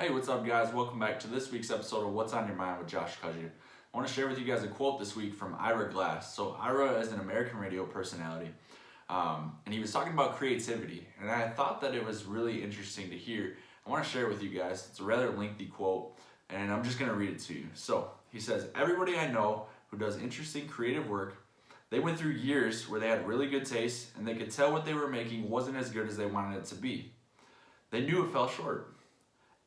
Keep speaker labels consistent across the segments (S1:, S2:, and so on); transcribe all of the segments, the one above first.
S1: Hey, what's up guys? Welcome back to this week's episode of What's on Your Mind with Josh Kudju. I want to share with you guys a quote this week from Ira Glass. So Ira is an American radio personality, and he was talking about creativity, and I thought that it was really interesting to hear. I want to share it with you guys. It's a rather lengthy quote, and I'm just going to read it to you. So he says, "Everybody I know who does interesting creative work, they went through years where they had really good taste, and they could tell what they were making wasn't as good as they wanted it to be. They knew it fell short.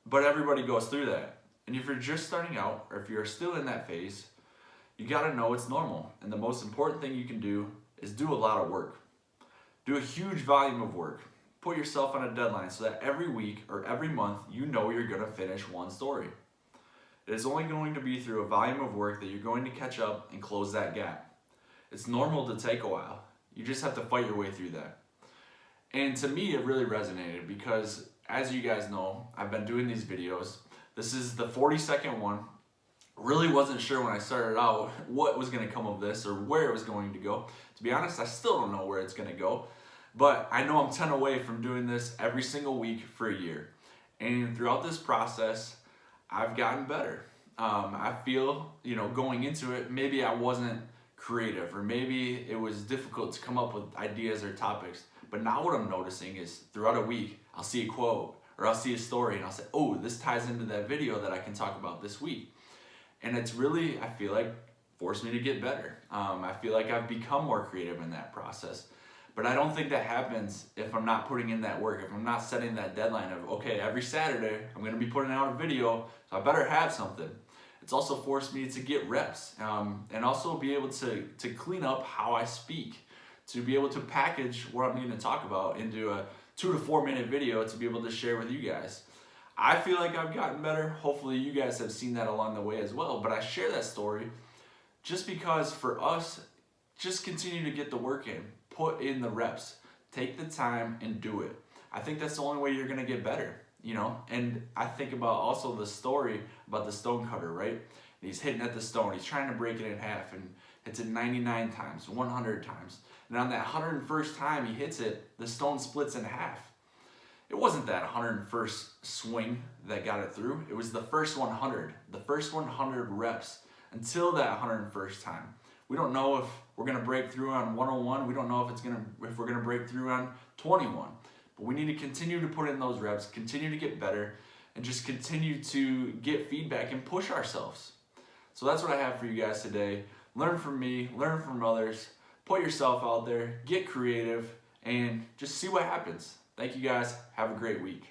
S1: But everybody goes through that. And if you're just starting out, or if you're still in that phase, you gotta know it's normal. And the most important thing you can do is do a lot of work. Do a huge volume of work. Put yourself on a deadline so that every week or every month you know you're gonna finish one story. It is only going to be through a volume of work that you're going to catch up and close that gap. It's normal to take a while. You just have to fight your way through that." And to me, it really resonated because, as you guys know, I've been doing these videos. This is the 42nd one. Really wasn't sure when I started out what was going to come of this or where it was going to go. To be honest, I still don't know where it's going to go. But I know I'm 10 away from doing this every single week for a year. And throughout this process, I've gotten better. I feel, going into it, maybe I wasn't creative or maybe it was difficult to come up with ideas or topics. But now what I'm noticing is throughout a week, I'll see a quote or I'll see a story and I'll say, oh, this ties into that video that I can talk about this week. And it's really, I feel like, forced me to get better. I feel like I've become more creative in that process. But I don't think that happens if I'm not putting in that work, if I'm not setting that deadline of, okay, every Saturday I'm gonna be putting out a video, so I better have something. It's also forced me to get reps and also be able to clean up how I speak, to be able to package what I'm going to talk about into a 2 to 4 minute video to be able to share with you guys. I feel like I've gotten better. Hopefully you guys have seen that along the way as well, but I share that story just because for us, just continue to get the work in, put in the reps, take the time and do it. I think that's the only way you're going to get better, and I think about also the story about the stone cutter, right? And he's hitting at the stone, he's trying to break it in half and hits it 99 times, 100 times. And on that 101st time he hits it, the stone splits in half. It wasn't that 101st swing that got it through. It was the first 100, the first 100 reps until that 101st time. We don't know if we're gonna break through on 101. We don't know if we're gonna break through on 21. But we need to continue to put in those reps, continue to get better, and just continue to get feedback and push ourselves. So that's what I have for you guys today. Learn from me, learn from others, put yourself out there, get creative, and just see what happens. Thank you guys. Have a great week.